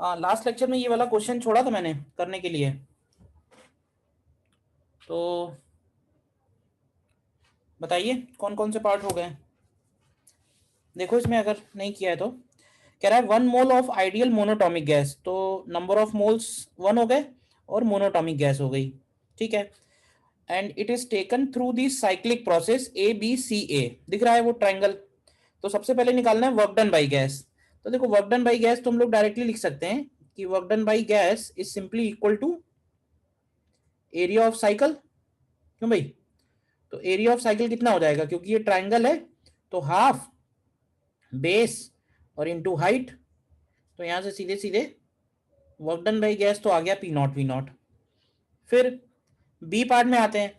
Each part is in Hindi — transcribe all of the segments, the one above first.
लास्ट लेक्चर में ये वाला क्वेश्चन छोड़ा था मैंने करने के लिए, तो बताइए कौन कौन से पार्ट हो गए। देखो इसमें अगर नहीं किया है तो कह रहा है 1 mole of ideal monoatomic gas, तो नंबर ऑफ मोल्स 1 हो गए और मोनोटॉमिक गैस हो गई, ठीक है। And it is taken through the cyclic process ABCA, दिख रहा है वो ट्राइंगल। तो सबसे पहले निकालना है वर्क डन बाई गैस। तो देखो वर्क डन बाई गैस तो हम लोग डायरेक्टली लिख सकते हैं कि work done by gas is simply equal to area of cycle. क्यों भाई? तो एरिया ऑफ साइकिल कितना हो जाएगा, क्योंकि ये ट्राइंगल है तो हाफ बेस और इनटू हाइट। तो यहां से सीधे सीधे वर्क डन बाई गैस तो आ गया P0 V0। फिर बी पार्ट में आते हैं।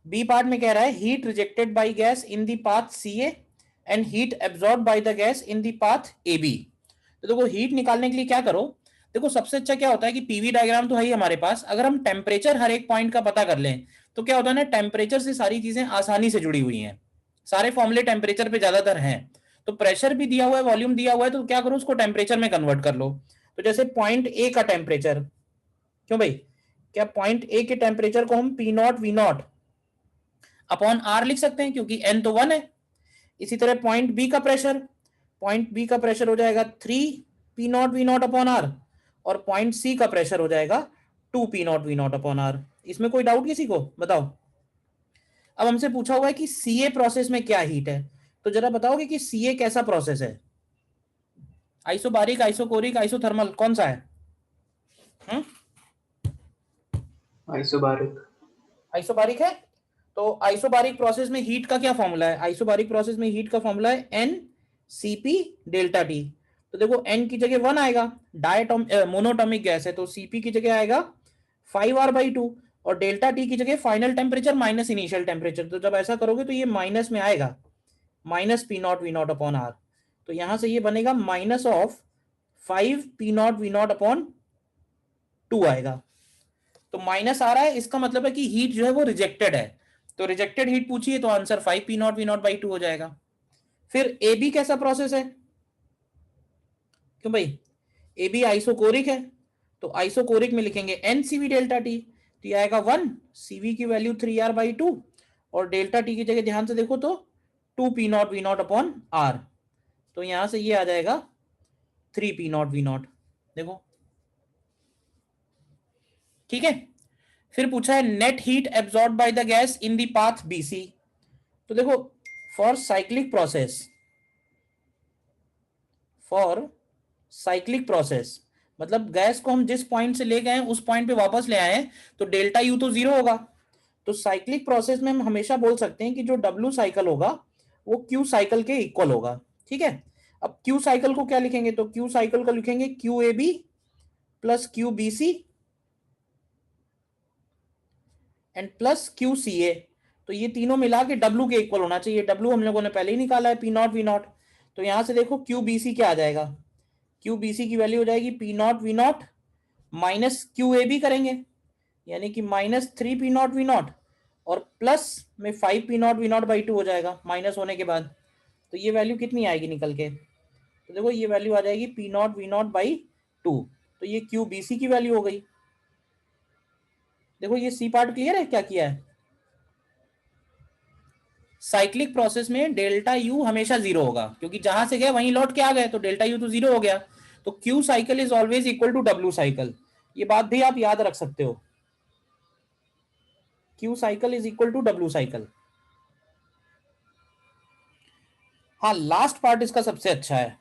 बी पार्ट में कह रहा है heat rejected by gas in the path CA and heat absorb by the gas in the path AB। तो देखो हीट निकालने के लिए क्या करो, देखो सबसे अच्छा क्या होता है कि पीवी डायग्राम तो है ही हमारे पास, अगर हम टेम्परेचर हर एक पॉइंट का पता कर लें तो क्या होता है ना, टेम्परेचर से सारी चीजें आसानी से जुड़ी हुई हैं, सारे फॉर्मूले टेम्परेचर पे ज्यादातर हैं। तो प्रेशर भी दिया हुआ है, वॉल्यूम दिया हुआ है, तो क्या करो उसको टेम्परेचर में कन्वर्ट कर लो। तो जैसे पॉइंट ए का टेम्परेचर, क्यों भाई, क्या पॉइंट ए के टेम्परेचर को हम P0 V0 अपॉन R लिख सकते हैं क्योंकि n तो 1 है। इसी तरह पॉइंट बी का प्रेशर, पॉइंट बी का प्रेशर हो जाएगा 3P0 V0 अपॉन R, और पॉइंट सी का प्रेशर हो जाएगा 2P0 V0 अपॉन R। इसमें कोई डाउट किसी को? बताओ। अब हमसे पूछा हुआ है कि सीए प्रोसेस में क्या हीट है, तो जरा बताओगे कि सीए कैसा प्रोसेस है? आइसोबारिक, आइसोकोरिक, आइसोथर्मल, कौन सा है? आइसोबारिक। आइसोबारिक है। तो आइसोबारिक प्रोसेस में हीट का क्या फॉर्मूला है? आइसोबारिक प्रोसेस में हीट का फॉर्मूला है NCP डेल्टा टी। तो देखो n की जगह 1 आएगा, मोनोटॉमिक गैस है तो Cp की जगह आएगा 5R/2, और डेल्टा टी की जगह final temperature minus initial temperature. तो जब ऐसा करोगे तो ये माइनस में आएगा, -P0 V0 अपॉन R। तो यहां से ये बनेगा -5P0 V0 अपॉन 2 आएगा। तो माइनस आ रहा है, इसका मतलब है कि हीट जो है वो रिजेक्टेड है। तो रिजेक्टेड हीट पूछी है तो आंसर 5P0 V0/2 हो जाएगा। फिर ए बी कैसा प्रोसेस है? क्यों भाई, ए बी आइसोकोरिक है, तो आइसोकोरिक में लिखेंगे NCV डेल्टा टी, तो ये आएगा 1, CV की वैल्यू 3R/2, और डेल्टा टी की जगह ध्यान से देखो तो 2P0 V0 अपॉन R। तो यहां से ये आ जाएगा 3P0 V0। देखो ठीक है। फिर पूछा है net heat absorb by the gas in the path BC। तो देखो फॉर साइक्लिक प्रोसेस मतलब गैस को हम जिस पॉइंट से ले गए उस पॉइंट पे वापस ले आए हैं, तो डेल्टा यू तो 0 होगा। तो साइक्लिक प्रोसेस में हम हमेशा बोल सकते हैं कि जो W साइकिल होगा वो Q साइकिल के इक्वल होगा, ठीक है। अब Q साइकिल को क्या लिखेंगे, तो Q साइकिल को लिखेंगे QAB plus QBC and plus QCA। तो ये तीनों मिला के W के इक्वल होना चाहिए। W हम लोगों ने पहले ही निकाला है P0 V0। तो यहां से देखो QBC क्या आ जाएगा, QBC की वैल्यू हो जाएगी P0 V0 माइनस QAB करेंगे, यानी कि -3P0 V0 और प्लस में 5P0 V0/2 हो जाएगा माइनस होने के बाद। तो ये वैल्यू कितनी आएगी निकल के, तो देखो ये वैल्यू आ जाएगी P0 V0/2। तो ये QBC की वैल्यू हो गई। देखो ये सी पार्ट क्लियर है क्या किया है। साइक्लिक प्रोसेस में डेल्टा यू हमेशा 0 होगा, क्योंकि जहां से गए वहीं लौट के आ गए, तो डेल्टा यू तो 0 हो गया। तो Q cycle is always equal to W cycle, ये बात भी आप याद रख सकते हो। Q cycle is equal to W cycle. हाँ लास्ट पार्ट इसका सबसे अच्छा है।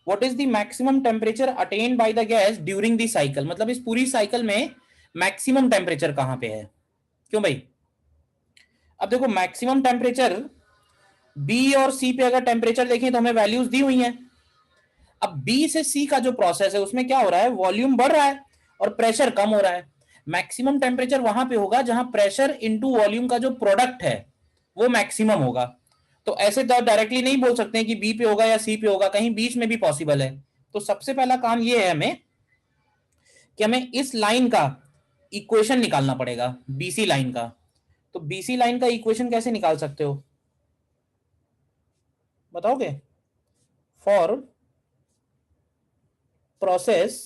What is the maximum temperature attained by the gas during the cycle, मतलब इस पूरी साइकिल में मैक्सिमम टेम्परेचर कहां पे है। क्यों भाई, अब देखो मैक्सिमम टेम्परेचर बी और सी पे अगर टेम्परेचर देखें तो हमें वैल्यूज दी हुई हैं। अब बी से सी का जो प्रोसेस है उसमें क्या हो रहा है, वॉल्यूम बढ़ रहा है और प्रेशर कम हो रहा है। मैक्सिमम टेम्परेचर वहां पे होगा जहां प्रेशर इनटू वॉल्यूम का जो प्रोडक्ट है वो मैक्सिमम होगा। तो ऐसे तो डायरेक्टली नहीं बोल सकते हैं कि बी पे होगा या सी पे होगा, कहीं बीच में भी पॉसिबल है। तो सबसे पहला काम ये है हमें कि हमें इस लाइन का इक्वेशन निकालना पड़ेगा, बीसी लाइन का। तो बीसी लाइन का इक्वेशन कैसे निकाल सकते हो, बताओगे? For process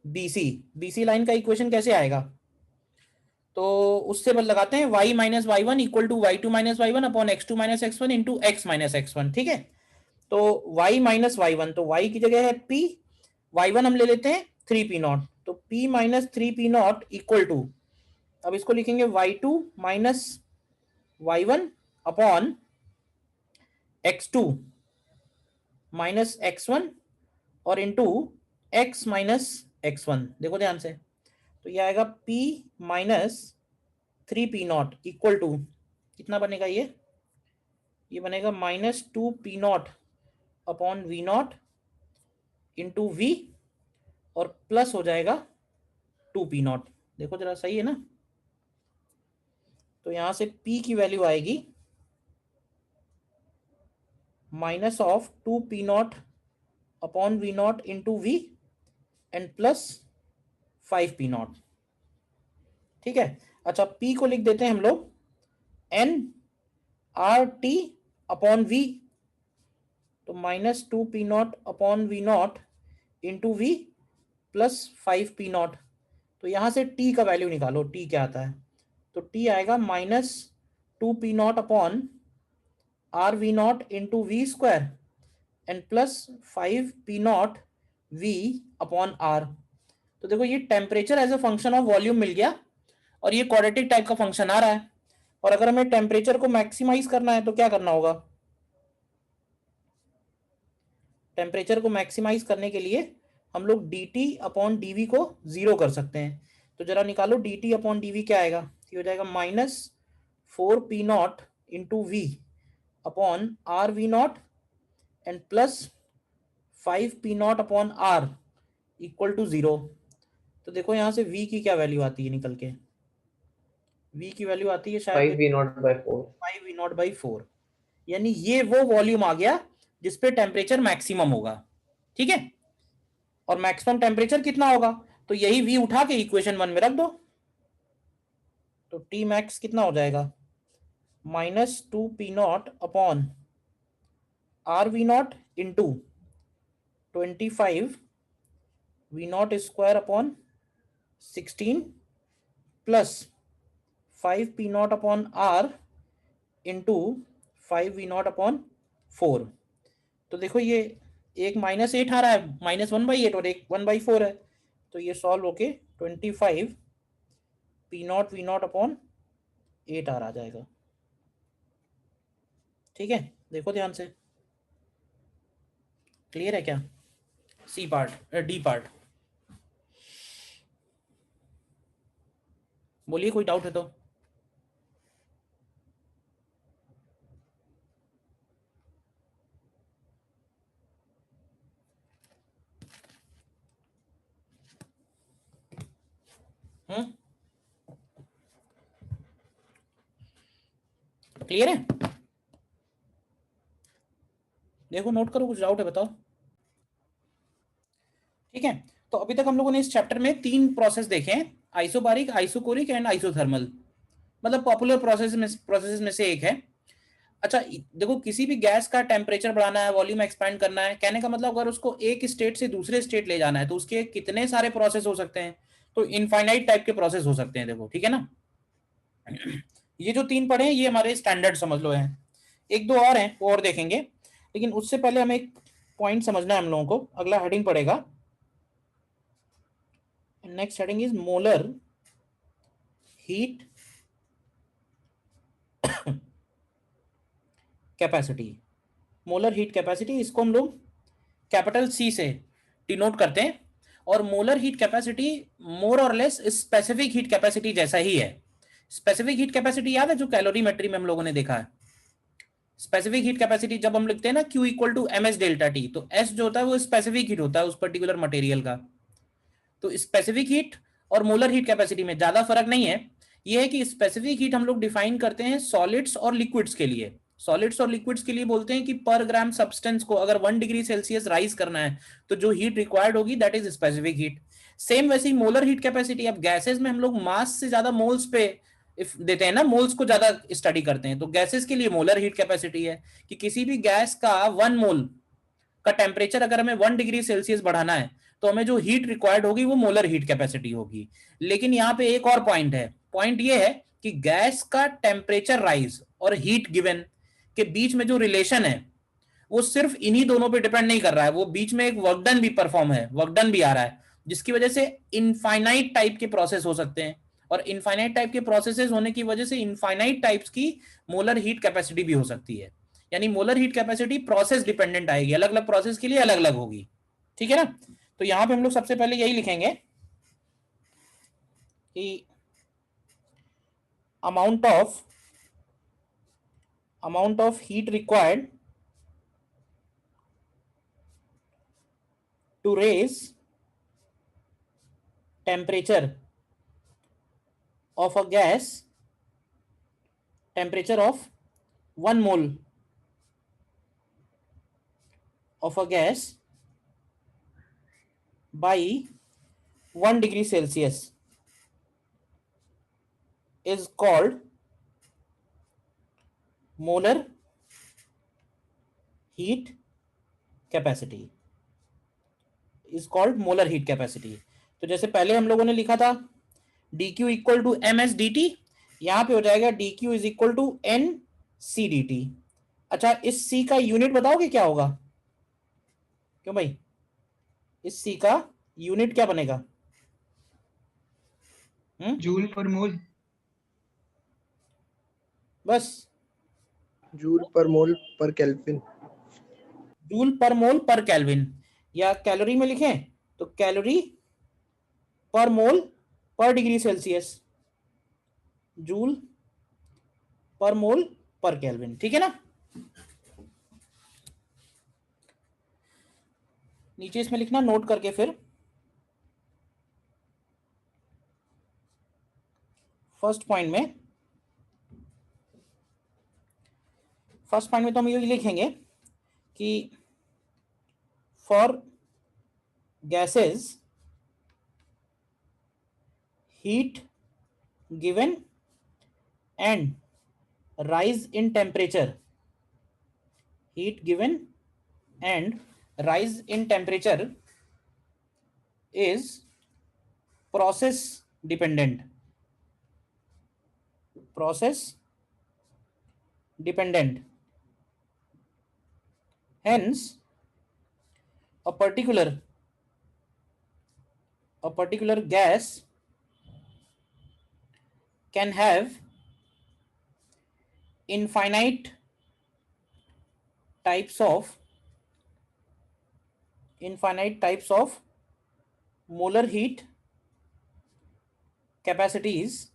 BC, BC line का इक्वेशन कैसे आएगा, तो उससे बल लगाते हैं y minus y one equal to y two minus y one upon x two minus x one into x minus x one. ठीक है, तो y माइनस वाई वन, तो y की जगह है p, y1 हम ले लेते हैं 3p0, तो p minus 3p0 equal to, अब इसको लिखेंगे y2 minus y1 upon x2 minus x1 और इंटू x माइनस x1। देखो ध्यान से, तो ये आएगा p minus 3p0 equal to कितना बनेगा, ये बनेगा minus 2p0 upon v0 into v और प्लस हो जाएगा 2p0। देखो जरा सही है ना, तो यहां से p की वैल्यू आएगी minus of 2p0 upon v0 into v and plus 5p0। ठीक है, अच्छा p को लिख देते हैं हम लोग n R T upon v, तो minus 2p0 upon v0 into v plus 5p0। तो यहां से t का वैल्यू निकालो, t क्या आता है, तो t आएगा minus 2p0 upon R V not into V square and plus 5p0 v upon R. तो देखो ये temperature as a function of volume मिल गया और ये क्वाड्रेटिक टाइप का फंक्शन आ रहा है, और अगर हमें टेम्परेचर को मैक्सिमाइज करना है तो क्या करना होगा, टेम्परेचर को मैक्सिमाइज करने के लिए हम लोग dt अपॉन dv को जीरो कर सकते हैं। तो जरा निकालो dt अपॉन dv क्या आएगा, ये हो जाएगा minus 4p0 into V upon R V not and plus 5p0 upon R equal to 0। तो देखो यहां से v की क्या वैल्यू आती है निकल के, v की वैल्यू आती है शायद 5v0/4, 5v0/4, यानी ये वो वॉल्यूम आ गया जिसपे टेम्परेचर मैक्सिमम होगा। ठीक है, और मैक्सिमम टेम्परेचर कितना होगा, तो यही v उठा के इक्वेशन 1 में रख दो, तो टी मैक्स कितना हो जाएगा minus 2p0 upon R V not into 25 v0 square upon 16 plus 5p0 upon R into 5v0 upon 4। तो देखो ये एक माइनस 8 आ रहा है, -1/8 और एक 1/4 है, तो ये सॉल्व होके 25 p0 v0 अपॉन 8 आ जाएगा। ठीक है, देखो ध्यान से, क्लियर है क्या, सी पार्ट डी पार्ट, बोलिए कोई डाउट है तो। क्लियर है, देखो नोट करो, कुछ डाउट है बताओ। ठीक है, तो अभी तक हम लोगों ने इस चैप्टर में 3 प्रोसेस देखे हैं, आइसोबारिक, आइसोकोरिक एंड आइसोथर्मल, मतलब पॉपुलर प्रोसेस में से एक है। अच्छा देखो, किसी भी गैस का टेम्परेचर बढ़ाना है, वॉल्यूम एक्सपैंड करना है, कहने का मतलब अगर उसको एक स्टेट से दूसरे स्टेट ले जाना है तो उसके कितने सारे प्रोसेस हो सकते हैं, तो इनफाइनाइट टाइप के प्रोसेस हो सकते हैं। देखो ठीक है ना, ये जो 3 पढ़े हैं ये हमारे स्टैंडर्ड समझ लो हैं, एक दो और हैं वो और देखेंगे, लेकिन उससे पहले हमें एक पॉइंट समझना है हम लोगों को। अगला हेडिंग पड़ेगा, next heading is molar heat capacity. Molar heat capacity, इसको हम लोग कैपिटल सी से डिनोट करते हैं, और मोलर हीट कैपेसिटी मोर और लेस स्पेसिफिक हीट कैपेसिटी जैसा ही है। स्पेसिफिक हीट कैपेसिटी याद है जो कैलोरीमेट्री में हम लोगों ने देखा है, स्पेसिफिक हीट कैपेसिटी जब हम लिखते हैं ना Q equal to m s delta T, तो S जो होता है वो स्पेसिफिक हीट होता है उस पर्टिकुलर मटेरियल का। तो स्पेसिफिक हीट और मोलर हीट कैपेसिटी में ज्यादा फर्क नहीं है, ये है कि स्पेसिफिक हीट हम लोग डिफाइन करते हैं सॉलिड्स और लिक्विड्स के लिए। सॉलिड्स और लिक्विड्स के लिए बोलते हैं कि पर ग्राम सब्सटेंस को अगर 1 डिग्री सेल्सियस राइज करना है तो जो हीट रिक्वायर्ड होगी that is specific heat. Same वैसे ही मोलर हीट कैपेसिटी, अब गैसेस में हम लोग मास से ज्यादा मोल्स पे इफ देते हैं ना, मोल्स को ज्यादा स्टडी करते हैं, तो गैसेस के लिए मोलर हीट कैपेसिटी है कि किसी भी गैस का 1 मोल का टेम्परेचर अगर हमें 1 डिग्री सेल्सियस बढ़ाना है तो हमें जो हीट रिक्वायर्ड होगी वो मोलर हीट कैपेसिटी होगी। लेकिन यहाँ पे एक और पॉइंट है, पॉइंट ये है कि गैस का टेम्परेचर राइज और हीट गिवन के बीच में जो रिलेशन है वो सिर्फ इन्हीं दोनों पे डिपेंड नहीं कर रहा है, वो बीच में एक वर्क डन भी परफॉर्म है, वर्क डन भी आ रहा है, जिसकी वजह से इनफाइनाइट टाइप के प्रोसेस हो सकते हैं। और इनफाइनाइट टाइप के प्रोसेसेस होने की वजह से इनफाइनाइट टाइप्स की मोलर हीट कैपेसिटी भी हो सकती है। यानी molar heat capacity process dependent आएगी, अलग अलग प्रोसेस के लिए अलग अलग होगी। ठीक है ना। तो यहां पे हम लोग सबसे पहले यही लिखेंगे कि amount of heat required to raise temperature of a gas, temperature of 1 mole of a gas by 1 degree Celsius is called molar heat capacity, is called molar heat capacity। तो जैसे पहले हम लोगों ने लिखा था dq equal to m s d T, यहां पे हो जाएगा dq is equal to n C d T. अच्छा, इस c का यूनिट बताओगे क्या होगा? क्यों भाई, इस c का यूनिट क्या बनेगा? जूल पर मोल। बस जूल पर मोल पर केल्विन। जूल पर मोल पर केल्विन, या कैलोरी में लिखें तो कैलोरी पर मोल पर डिग्री सेल्सियस, जूल पर मोल पर केल्विन। ठीक है ना। नीचे इसमें लिखना नोट करके। फिर फर्स्ट पॉइंट में तो हम ये लिखेंगे कि for gases heat given and rise in temperature, heat given and rise in temperature is process dependent, hence a particular gas can have infinite types of molar heat capacities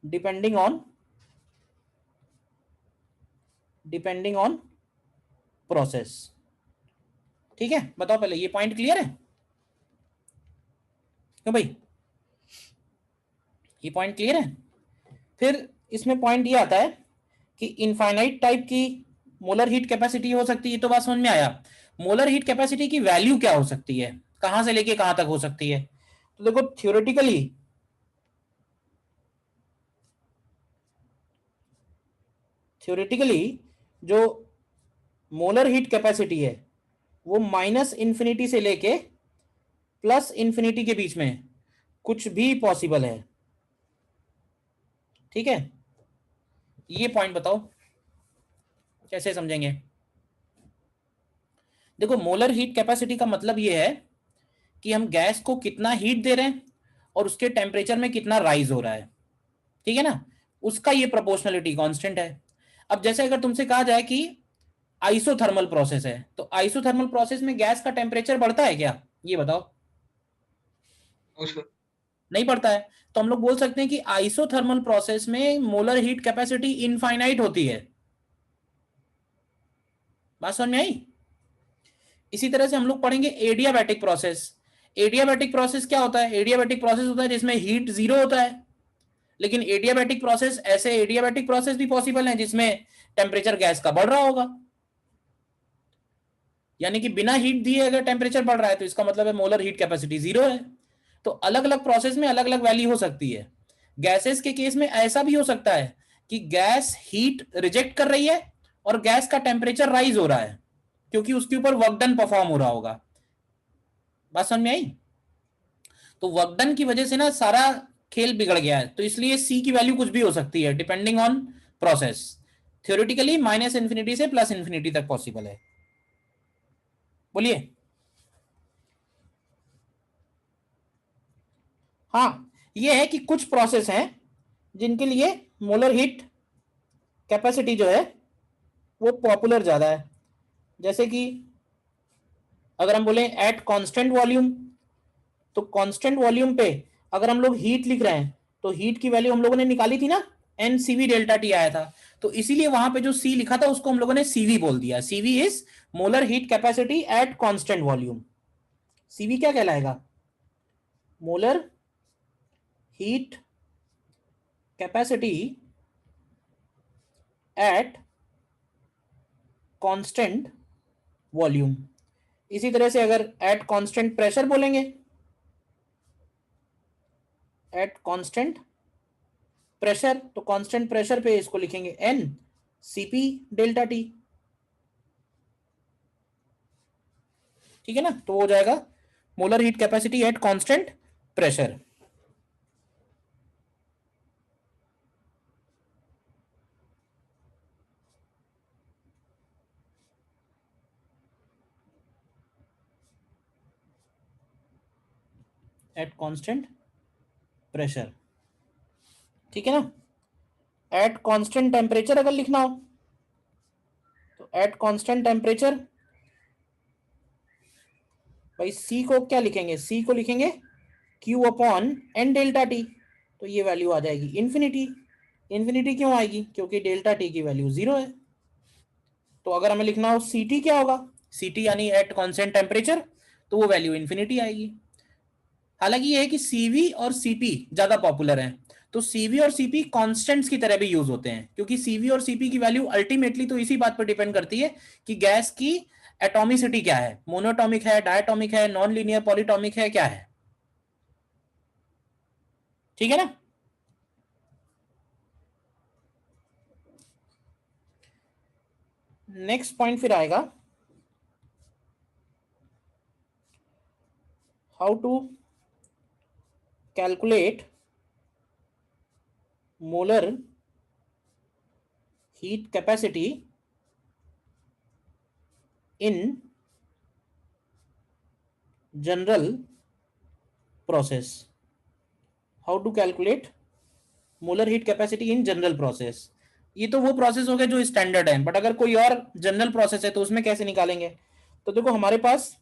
depending on process। ठीक है, बताओ पहले ये पॉइंट क्लियर है? क्यों भाई, ये पॉइंट क्लियर है? फिर इसमें पॉइंट ये आता है कि इनफाइनाइट टाइप की मोलर हीट कैपेसिटी हो सकती है, तो बात समझ में आया। मोलर हीट कैपेसिटी की वैल्यू क्या हो सकती है, कहां से लेके कहां तक हो सकती है? तो देखो थ्योरेटिकली जो मोलर हीट कैपेसिटी है वो माइनस इंफिनिटी से लेके प्लस इंफिनिटी के बीच में कुछ भी पॉसिबल है। ठीक है, ये पॉइंट बताओ कैसे समझेंगे? देखो, मोलर हीट कैपेसिटी का मतलब ये है कि हम गैस को कितना हीट दे रहे हैं और उसके टेम्परेचर में कितना राइज हो रहा है। ठीक है ना, उसका ये प्रोपोर्शनलिटी कांस्टेंट है। अब जैसे अगर तुमसे कहा जाए कि आइसोथर्मल प्रोसेस है, तो आइसोथर्मल प्रोसेस में गैस का टेम्परेचर बढ़ता है क्या, ये बताओ? नहीं बढ़ता है। तो हम लोग बोल सकते हैं कि आइसोथर्मल प्रोसेस में मोलर हीट कैपेसिटी इनफाइनाइट होती है। बात समझ में आई? इसी तरह से हम लोग पढ़ेंगे एडियाबैटिक प्रोसेस। एडियाबैटिक प्रोसेस क्या होता है? एडियाबैटिक प्रोसेस होता है जिसमें हीट जीरो होता है। लेकिन एडियाबैटिक प्रोसेस भी पॉसिबल है जिसमें टेम्परेचर गैस का बढ़ रहा होगा। यानी कि बिना हीट दिए अगर टेम्परेचर बढ़ रहा है तो इसका मतलब है मोलर हीट कैपेसिटी जीरो है। तो अलग अलग प्रोसेस में अलग अलग वैल्यू हो सकती है। गैसेस के केस में ऐसा भी हो सकता है कि गैस हीट रिजेक्ट कर रही है और गैस का टेम्परेचर राइज हो रहा है क्योंकि उसके ऊपर वर्क डन परफॉर्म हो रहा होगा। बात समझ में आई? तो वर्क डन की वजह से ना सारा खेल बिगड़ गया है, तो इसलिए सी की वैल्यू कुछ भी हो सकती है depending on process. Theoretically minus infinity से प्लस इन्फिनिटी तक पॉसिबल है। बोलिए। हाँ, ये है कि कुछ प्रोसेस हैं जिनके लिए मोलर हीट कैपेसिटी जो है वो पॉपुलर ज्यादा है। जैसे कि अगर हम बोले एट कांस्टेंट वॉल्यूम, तो कांस्टेंट वॉल्यूम पे अगर हम लोग हीट लिख रहे हैं तो हीट की वैल्यू हम लोगों ने निकाली थी ना, एन सीवी डेल्टा टी आया था, तो इसीलिए वहां पे जो सी लिखा था उसको हम लोगों ने सीवी बोल दिया। CV is molar heat capacity at constant volume. CV क्या कहलाएगा? Molar heat capacity at constant volume. इसी तरह से अगर एट कांस्टेंट प्रेशर बोलेंगे, एट कांस्टेंट प्रेशर, तो कांस्टेंट प्रेशर पे इसको लिखेंगे एन सीपी डेल्टा टी। ठीक है ना, तो हो जाएगा molar heat capacity at constant pressure. At constant pressure, ठीक है ना। एट कांस्टेंट टेम्परेचर अगर लिखना हो तो एट कांस्टेंट टेम्परेचर भाई सी को क्या लिखेंगे? सी को लिखेंगे Q upon n delta T, तो ये वैल्यू आ जाएगी इन्फिनिटी। इन्फिनिटी क्यों आएगी? क्योंकि डेल्टा टी की वैल्यू 0 है। तो अगर हमें लिखना हो सी टी क्या होगा? सी टी यानी एट कांस्टेंट टेम्परेचर, तो वो वैल्यू इन्फिनिटी आएगी। हालांकि ये है कि सीवी और सीपी ज्यादा पॉपुलर हैं, तो सीवी और सीपी कांस्टेंट्स की तरह भी यूज होते हैं, क्योंकि सीवी और सीपी की वैल्यू अल्टीमेटली तो इसी बात पर डिपेंड करती है कि गैस की एटॉमिसिटी क्या है, मोनोटॉमिक है, डायटॉमिक है, नॉन लीनियर पॉलीटॉमिक है, क्या है। ठीक है ना। नेक्स्ट पॉइंट फिर आएगा how to calculate molar heat capacity in general process. How to calculate molar heat capacity in general process. ये तो वो प्रोसेस हो गए जो स्टैंडर्ड है, बट अगर कोई और जनरल प्रोसेस है तो उसमें कैसे निकालेंगे? तो देखो हमारे पास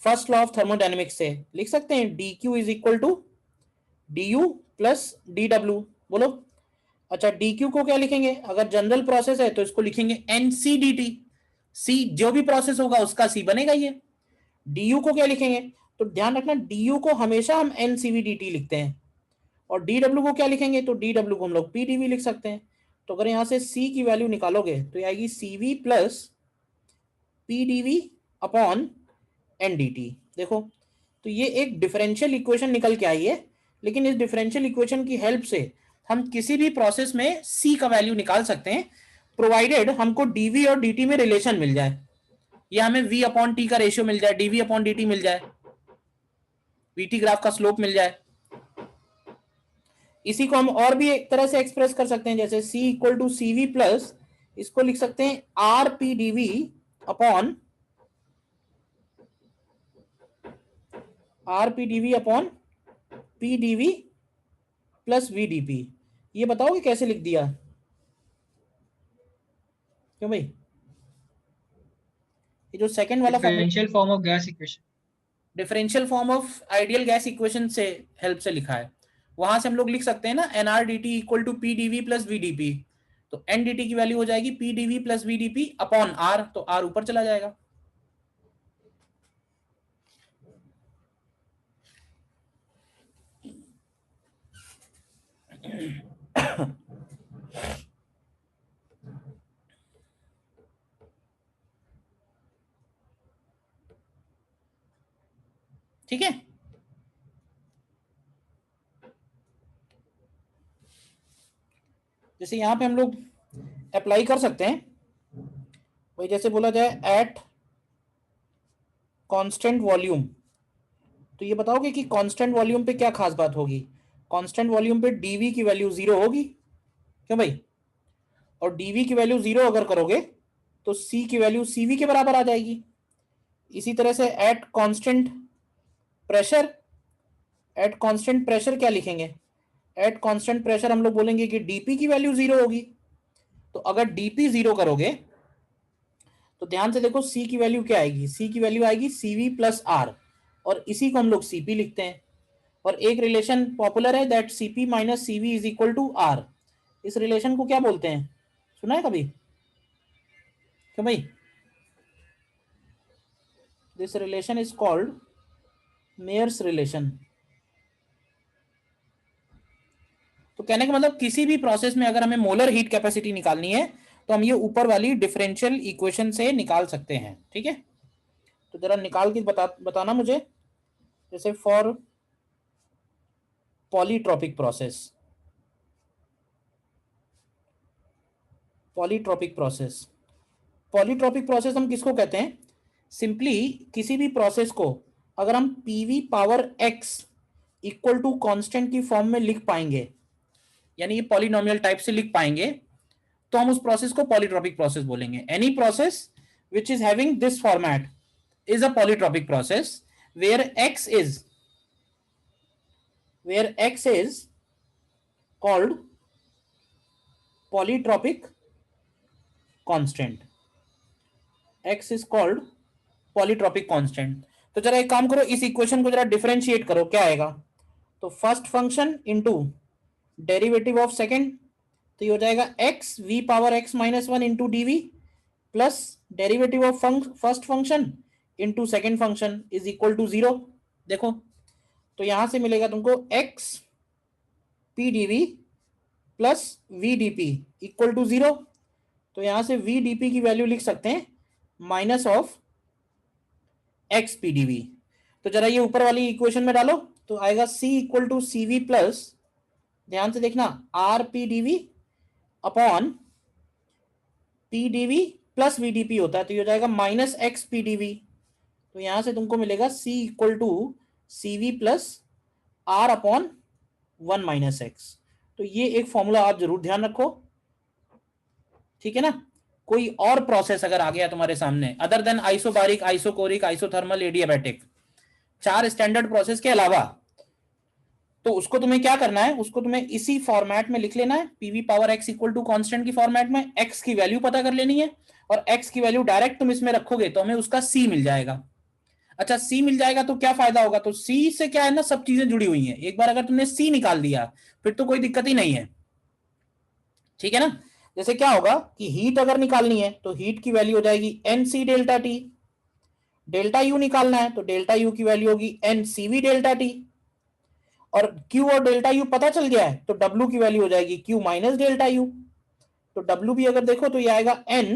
फर्स्ट लॉ ऑफ थर्मोडायनेमिक्स से लिख सकते हैं d Q is equal to d U plus d W. बोलो। अच्छा, डी क्यू को क्या लिखेंगे? अगर जनरल प्रोसेस है तो इसको लिखेंगे एन सी डी टी। सी जो भी प्रोसेस होगा उसका सी बनेगा ये। डी यू को क्या लिखेंगे? तो ध्यान रखना डी यू को हमेशा हम n C V d T लिखते हैं। और डी डब्ल्यू को क्या लिखेंगे? तो डी डब्ल्यू को हम लोग पी डी वी लिख सकते हैं। तो अगर यहां से सी की वैल्यू निकालोगे तो ये आएगी C V plus P D V upon N D T. देखो, तो ये एक डिफरेंशियल इक्वेशन निकल के आई है, लेकिन इस डिफरेंशियल इक्वेशन की हेल्प से हम किसी भी प्रोसेस में सी का वैल्यू निकाल सकते हैं, प्रोवाइडेड हमको डीवी और डी में रिलेशन मिल जाए, या हमें वी अपॉन टी का रेशियो मिल जाए, डीवी अपॉन डी मिल जाए, वीटी ग्राफ का स्लोप मिल जाए। इसी को हम और भी एक तरह से एक्सप्रेस कर सकते हैं, जैसे C equal to C V plus, इसको लिख सकते हैं R P D V upon R P D V upon P D V plus V d P. ये बताओगे कैसे लिख दिया? क्यों भाई? ये जो सेकंड वाला differential form of gas equation. Differential form of ideal gas equation से हेल्प से लिखा है, वहां से हम लोग लिख सकते हैं ना n R d T equal to P D V plus V d P. तो एन डी टी की वैल्यू हो जाएगी P D V plus V d P upon R, तो आर ऊपर चला जाएगा। ठीक है। जैसे यहां पे हम लोग अप्लाई कर सकते हैं भाई, जैसे बोला जाए एट कांस्टेंट वॉल्यूम, तो ये बताओगे कि कांस्टेंट वॉल्यूम पे क्या खास बात होगी? कांस्टेंट वॉल्यूम पे डीवी की वैल्यू 0 होगी, क्यों भाई? और डीवी की वैल्यू 0 अगर करोगे तो सी की वैल्यू सीवी के बराबर आ जाएगी। इसी तरह से at constant pressure, at constant pressure क्या लिखेंगे? एट कांस्टेंट प्रेशर हम लोग बोलेंगे कि डीपी की वैल्यू 0 होगी। तो अगर डीपी 0 करोगे तो ध्यान से देखो सी की वैल्यू क्या आएगी? सी की वैल्यू आएगी सीवी प्लस आर, और इसी को हम लोग सीपी लिखते हैं। और एक रिलेशन पॉपुलर है that CP minus CV is equal to R. इस रिलेशन को क्या बोलते हैं, सुना है कभी? क्यों भाई? This relation is called Mayer's relation. तो कहने का मतलब किसी भी प्रोसेस में अगर हमें मोलर हीट कैपेसिटी निकालनी है तो हम ये ऊपर वाली डिफरेंशियल इक्वेशन से निकाल सकते हैं, ठीक है? तो जरा निकाल के बताना मुझे। जैसे for polytropic process, polytropic process, polytropic process हम किसको कहते हैं? सिंपली किसी भी प्रोसेस को अगर हम PV power x equal to constant की फॉर्म में लिख पाएंगे, यानी ये पॉलिनोमियल टाइप से लिख पाएंगे, तो हम उस प्रोसेस को पॉलीट्रॉपिक प्रोसेस बोलेंगे। Any process which is having this format is a polytropic process where x is called polytropic constant, x is called polytropic constant। तो जरा एक काम करो, इस इक्वेशन को जरा डिफरेंशिएट करो, क्या आएगा? तो first function into derivative of second, तो ये हो जाएगा x V power x minus one into dV plus derivative of first function into second function is equal to 0। देखो तो यहां से मिलेगा तुमको x P DV plus V dP equal to 0। तो यहां से वी डीपी की वैल्यू लिख सकते हैं minus of x P dV. तो जरा ये ऊपर वाली इक्वेशन में डालो, तो आएगा C equal to C V plus, ध्यान से देखना, R P DV upon P DV plus V DP होता है, तो ये हो जाएगा माइनस एक्स पी डीवी। तो यहां से तुमको मिलेगा C equal to C V plus R upon 1 minus X. तो ये एक फॉर्मूला आप जरूर ध्यान रखो, ठीक है ना? कोई और प्रोसेस अगर आ गया तुम्हारे सामने other than isobaric, isochoric, isothermal, adiabatic, 4 standard process के अलावा, तो उसको तुम्हें क्या करना है? उसको तुम्हें इसी फॉर्मेट में लिख लेना है, PV power x equal to constant की फॉर्मेट में एक्स की वैल्यू पता कर लेनी है, और एक्स की वैल्यू डायरेक्ट तुम इसमें रखोगे तो हमें उसका सी मिल जाएगा। अच्छा सी मिल जाएगा तो क्या फायदा होगा? तो सी से क्या है ना, सब चीजें जुड़ी हुई हैं। एक बार अगर तुमने सी निकाल दिया फिर तो कोई दिक्कत ही नहीं है, ठीक है ना? जैसे क्या होगा कि हीट अगर निकालनी है तो हीट की वैल्यू हो जाएगी n C delta T, delta U निकालना है तो डेल्टा यू की वैल्यू होगी n C V delta T, और Q और डेल्टा यू पता चल गया है तो W की वैल्यू हो जाएगी Q माइनस डेल्टा यू। तो W भी अगर देखो तो ये आएगा N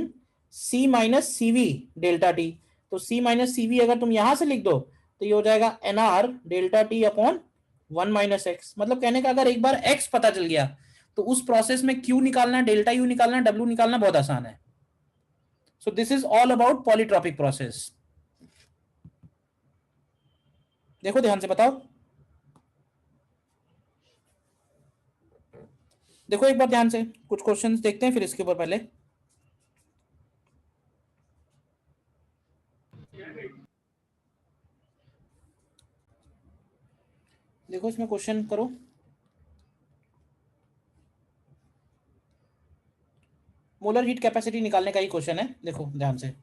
C minus CV delta T. तो C माइनस CV अगर तुम यहां से लिख दो तो ये हो जाएगा NR delta T upon 1 minus x. मतलब कहने का अगर एक बार X पता चल गया तो उस प्रोसेस में Q निकालना, डेल्टा यू निकालना, W निकालना बहुत आसान है। So this is all about polytropic process. देखो ध्यान से बताओ, देखो एक बार ध्यान से कुछ क्वेश्चंस देखते हैं फिर इसके ऊपर पहले। देखो इसमें क्वेश्चन करो, मोलर हीट कैपेसिटी निकालने का ही क्वेश्चन है। देखो ध्यान से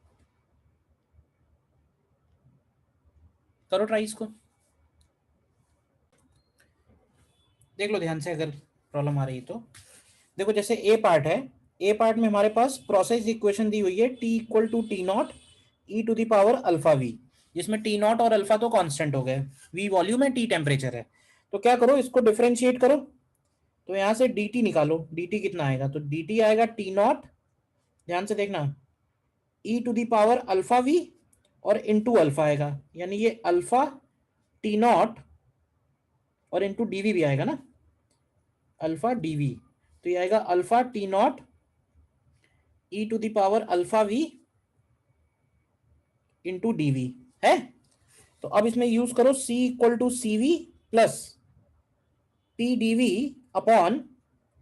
करो ट्राई इसको, देख लो ध्यान से अगर प्रॉब्लम आ रही है तो। देखो जैसे ए पार्ट है, ए पार्ट में हमारे पास प्रोसेस इक्वेशन दी हुई है T equal to T not E to the power alpha V, जिसमें टी नॉट और अल्फा तो कांस्टेंट हो गए, वी वॉल्यूम है, टी टेम्परेचर है। तो क्या करो, इसको डिफरेंशिएट करो, तो यहां से डी टी निकालो, डी टी कितना आएगा? तो डी टी आएगा टी नॉट, ध्यान से देखना, E to the power alpha V और इंटू अल्फा आएगा, यानी ये अल्फा टी नॉट और इंटू डीवी भी आएगा ना, अल्फा डीवी। तो ये आएगा alpha T not E to the power alpha V into DV है। तो अब इसमें यूज करो C equal to CV plus PdV upon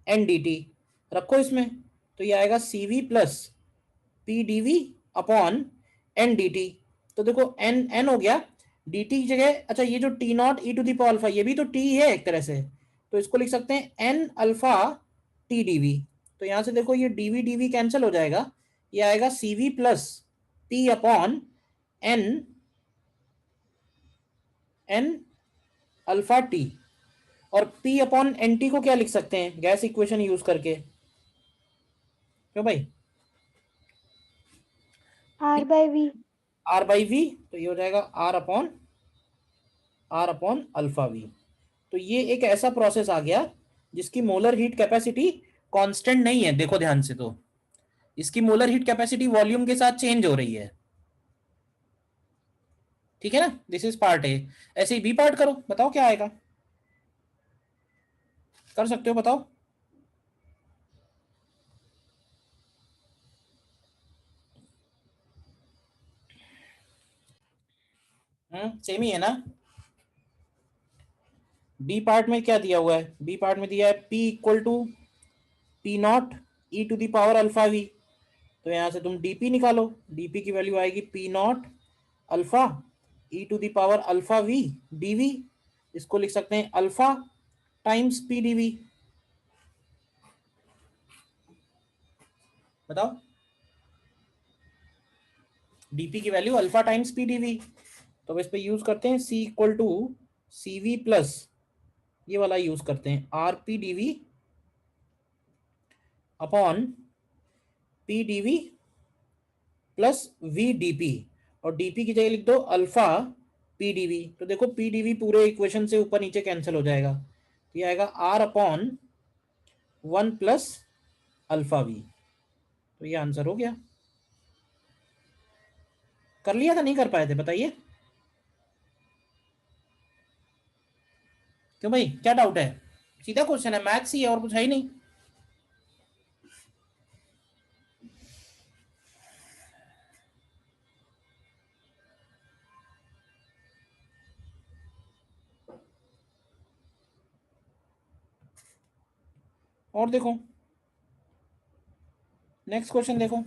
NDT, रखो इसमें, तो ये आएगा CV plus PdV upon NDT। तो देखो n हो गया, dt की जगह, अच्छा ये जो T not e to the power alpha, ये भी तो T है एक तरह से, तो इसको लिख सकते हैं n अल्फा TdV। तो यहां से देखो ये dV dV कैंसिल हो जाएगा, ये आएगा CV plus T upon n alpha T। और P अपॉन NT को क्या लिख सकते हैं गैस इक्वेशन यूज करके, क्यों भाई? R/V। R/V, तो ये हो जाएगा R अपॉन अल्फा V। तो ये एक ऐसा प्रोसेस आ गया जिसकी मोलर हीट कैपेसिटी कांस्टेंट नहीं है, देखो ध्यान से, तो इसकी मोलर हीट कैपेसिटी वॉल्यूम के साथ चेंज हो रही है, ठीक है ना। This is part A. ऐसे ही बी पार्ट करो, बताओ क्या आएगा, कर सकते हो, बताओ। सेम ही है ना। बी पार्ट में क्या दिया हुआ है, बी पार्ट में दिया है P equal to P not e to the power alpha V। तो यहां से तुम dp निकालो, dp की वैल्यू आएगी P not alpha e to the power alpha V dV। इसको लिख सकते हैं अल्फा टाइम्स PdV। बताओ, dp की वैल्यू अल्फा टाइम्स PdV। तो इस पे यूज करते हैं C equal to CV plus, ये वाला यूज करते हैं RPdV upon PdV plus VdP, और dP की जगह लिख दो अल्फा PdV। तो देखो PdV पूरे इक्वेशन से ऊपर नीचे कैंसिल हो जाएगा, तो ये आएगा R upon 1 plus alpha V। तो ये आंसर हो गया। कर लिया था, नहीं कर पाए थे, बताइए क्यों भाई, क्या डाउट है? सीधा क्वेश्चन है, मैथ्स ही है और कुछ है ही नहीं। और देखो नेक्स्ट क्वेश्चन, देखो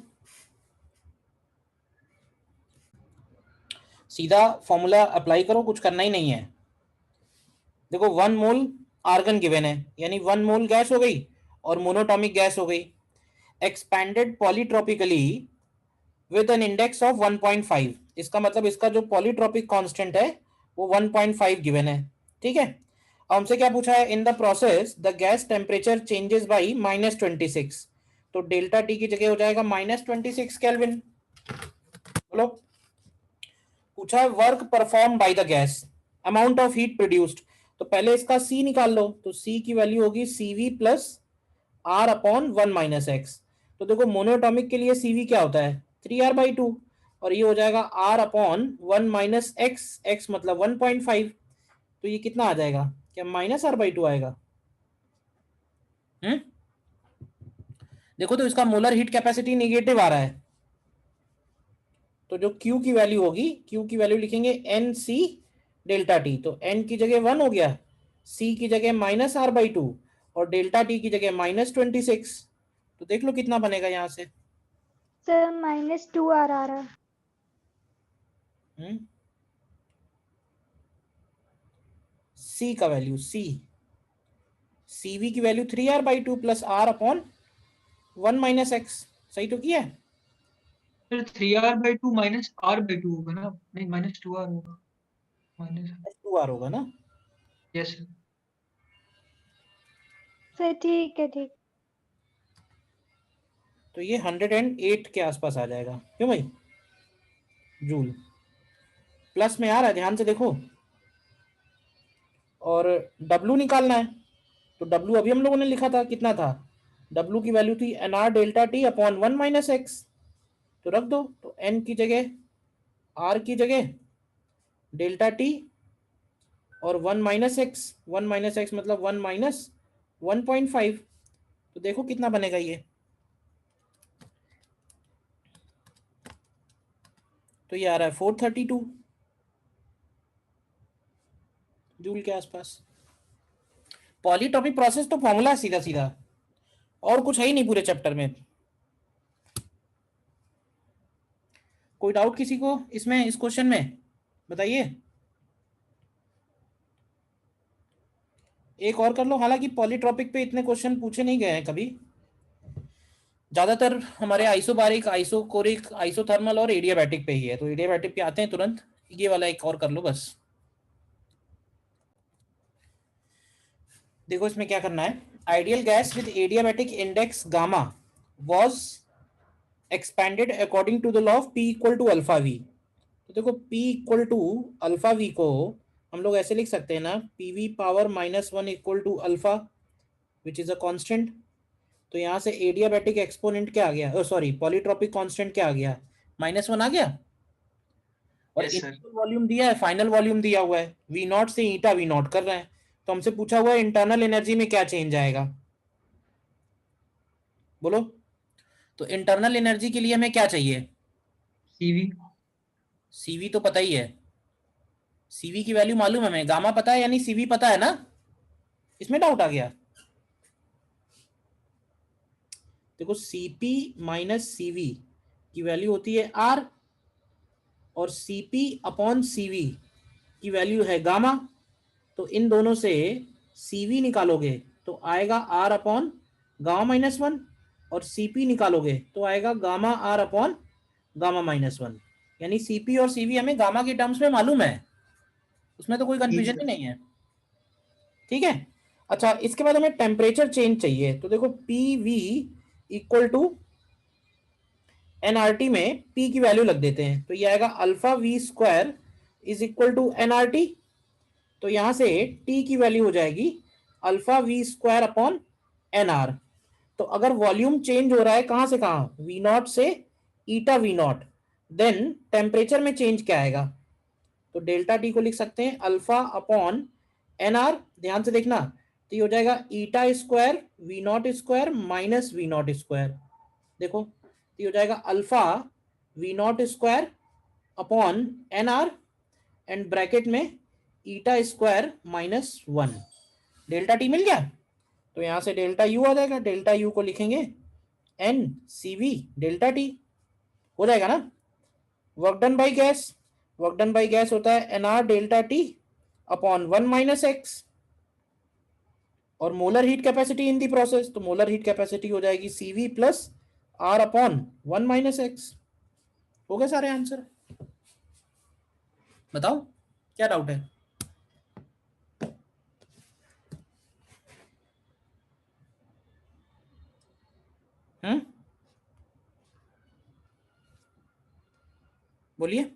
सीधा फॉर्मूला अप्लाई करो, कुछ करना ही नहीं है। देखो 1 मोल आर्गन गिवन है, यानी 1 मोल गैस हो गई और मोनोटॉमिक गैस हो गई, expanded polytropically with an index of 1.5। इसका मतलब इसका जो पॉलीट्रॉपिक कांस्टेंट है वो 1.5 गिवन है, ठीक है। अब हमसे क्या पूछा है, in the process the gas temperature changes by -26। तो डेल्टा टी की जगह हो जाएगा -26 केल्विन। बोलो, पूछा है work perform by the gas, amount of heat produced. तो पहले इसका C निकाल लो, तो C की वैल्यू होगी CV plus R upon 1 minus X. तो देखो मोनोटॉमिक के लिए CV क्या होता है 3R/2, और ये हो जाएगा R upon 1 minus x, x मतलब 1.5। तो ये कितना आ जाएगा, क्या -R/2 आएगा? हम्म, देखो तो इसका मोलर हीट कैपेसिटी नेगेटिव आ रहा है, तो जो Q की वैल्यू होगी, Q की वैल्यू लिखेंगे NC डेल्टा T। तो N की जगह 1 हो गया, C की जगह -R/2 और डेल्टा T की जगह -26। तो देख लो कितना बनेगा यहाँ से। सर -2R आ रहा है। C का वैल्यू, CV की value 3R/2 plus R upon 1 minus x, सही तो किया है? फिर 3R/2 -R/2 होगा ना, नहीं -2R होगा, माइनस, 2R होगा ना। Yes sir. सर ठीक है, ठीक। तो ये 108 के आसपास आ जाएगा, क्यों भाई, जूल। प्लस में आ रहा है, ध्यान से देखो। और W निकालना है, तो W अभी हम लोगों ने लिखा था, कितना था, W की वैल्यू थी NR delta T upon 1 minus X. तो रख दो, तो N की जगह R की जगह डेल्टा T और 1 माइनस एक्स, 1 माइनस एक्स मतलब 1 माइनस 1.5। तो देखो कितना बनेगा ये, तो ये आ रहा है 432। जूल के आसपास। पॉलीट्रॉपिक प्रोसेस तो फॉर्मूला है सीधा सीधा, और कुछ है ही नहीं पूरे चैप्टर में। कोई डाउट किसी को इसमें, इस क्वेश्चन में बताइए। एक और कर लो, हालांकि पॉलीट्रॉपिक पे इतने क्वेश्चन पूछे नहीं गए हैं कभी, ज्यादातर हमारे आइसोबारिक, आइसोकोरिक, आइसोथर्मल और एडियाबैटिक पे ही है, तो एडियाबैटिक पे आते हैं तुरंत। ये वाला एक और कर लो बस। देखो इसमें क्या करना है, ideal gas with adiabatic index gamma was expanded according to the law of P equal to alpha V. तो देखो P equal to alpha V को हम लोग ऐसे लिख सकते हैं ना, PV power -1 equal to alpha which is a constant. तो यहाँ से एडियाबैटिक एक्सपोनेंट क्या आ गया, सॉरी पॉलीट्रॉपिक कांस्टेंट क्या आ गया, -1 आ गया। और Yes, sir. इनिशियल वॉल्यूम दिया है, फाइनल वॉल्यूम दिया हुआ है, V0 से ईटा V0 कर रहे हैं। तो हमसे पूछा हुआ है इंटरनल एनर्जी में क्या चेंज आएगा, बोलो। तो इंटरनल एनर्जी के लिए हमें क्या चाहिए, CV. CV तो पता ही है, CV की वैल्यू मालूम है हमें, गामा पता है यानी CV पता है ना, इसमें डाउट आ गया। देखो CP माइनस CV की वैल्यू होती है R, और CP अपॉन CV की वैल्यू है गामा। तो इन दोनों से CV निकालोगे तो आएगा R अपॉन गामा -1, और CP निकालोगे तो आएगा गामा R अपॉन गामा -1। यानी CP और CV हमें गामा के टर्म्स में मालूम है, उसमें तो कोई कंफ्यूजन ही नहीं है, ठीक है। अच्छा, इसके बाद हमें टेम्परेचर चेंज चाहिए, तो देखो PV इक्वल टू NRT में P की वैल्यू लग देते हैं, तो ये आएगा alpha V square is equal to NRT। तो यहां से T की वैल्यू हो जाएगी अल्फा V स्क्वायर अपॉन NR। तो अगर वॉल्यूम चेंज हो रहा है कहां से कहां, V0 से ईटा V0, देन टेम्परेचर में चेंज क्या आएगा, तो डेल्टा T को लिख सकते हैं अल्फा अपॉन NR। ध्यान से देखना, तो ये हो जाएगा eta square V0 square minus V0 square. देखो तो ये हो जाएगा alpha V0 square upon NR and bracket में ईटा स्क्वायर -1। डेल्टा T मिल गया, तो यहां से डेल्टा U आ जाएगा, डेल्टा U को लिखेंगे NCV डेल्टा T, हो जाएगा ना। Work done by gas, work done by gas होता है NR delta T upon 1 - x, और molar heat capacity in the process, तो मोलर हीट कैपेसिटी हो जाएगी CV plus R upon 1 - x। हो गए सारे आंसर, बताओ क्या डाउट है। बोलिए।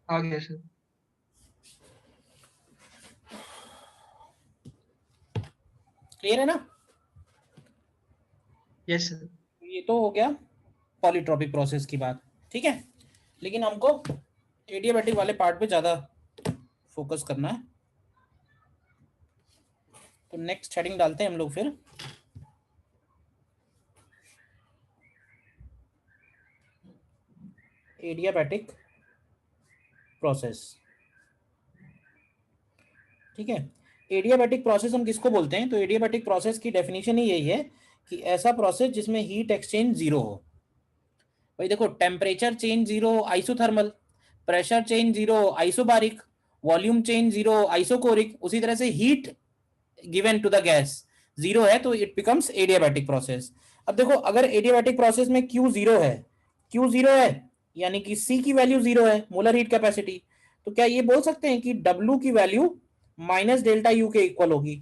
आ गया सर। क्लियर है ना। Yes sir. ये तो हो गया पॉलीट्रॉपिक प्रोसेस की बात, ठीक है। लेकिन हमको एडियाबैटिक वाले पार्ट पे ज्यादा फोकस करना है, तो नेक्स्ट हेडिंग डालते हैं हम लोग फिर। एडियाबैटिक प्रोसेस, ठीक है। एडियाबैटिक प्रोसेस हम किसको बोलते हैं, तो एडियाबैटिक प्रोसेस की डेफिनेशन ही यही है कि ऐसा प्रोसेस जिसमें हीट एक्सचेंज जीरो हो। भाई देखो, temperature change zero isothermal, pressure change zero isobaric, volume change zero isochoric, उसी तरह से heat given to the gas zero है तो इट बिकम्स एडियाबैटिक प्रोसेस। अब देखो, अगर एडियाबैटिक प्रोसेस में Q जीरो है, Q जीरो है यानी कि C की वैल्यू जीरो है, मोलर हीट कैपेसिटी, तो क्या ये बोल सकते हैं कि W की वैल्यू माइनस डेल्टा U के इक्वल होगी।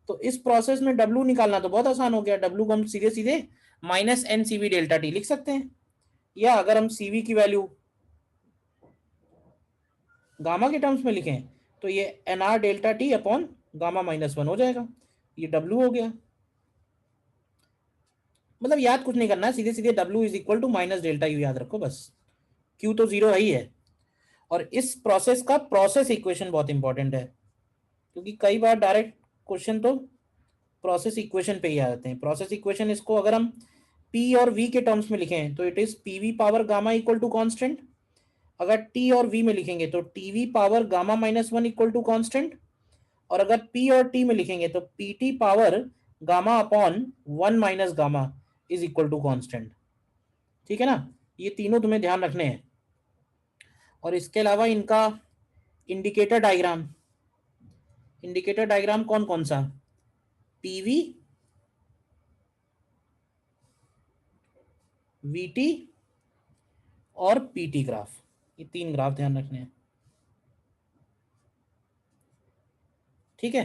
तो इस प्रोसेस में W निकालना तो बहुत आसान हो गया, W को हम सीधे सीधे -NCV डेल्टा T लिख सकते हैं, या अगर हम CV की वैल्यू गामा के टर्म्स में लिखें तो ये NR delta T upon gamma -1 हो जाएगा, ये W हो गया। मतलब याद कुछ नहीं करना है, सीधे सीधे W is equal to minus delta U याद रखो बस, Q तो जीरो ही है। और इस प्रोसेस का प्रोसेस इक्वेशन बहुत इंपॉर्टेंट है, क्योंकि कई बार डायरेक्ट क्वेश्चन तो प्रोसेस इक्वेशन पे ही आ जाते हैं। प्रोसेस इक्वेशन इसको अगर हम P और V के टर्म्स में लिखें तो it is PV power gamma equal to constant. अगर T और V में लिखेंगे तो TV power gamma minus one equal to constant. और अगर P और T में लिखेंगे तो PT power gamma upon one minus gamma is equal to constant. ठीक है ना, ये तीनों तुम्हें ध्यान रखने हैं। और इसके अलावा इनका इंडिकेटर डायग्राम, इंडिकेटर डायग्राम कौन कौन सा, PV, VT और PT ग्राफ, ये तीन ग्राफ ध्यान रखने हैं। ठीक है,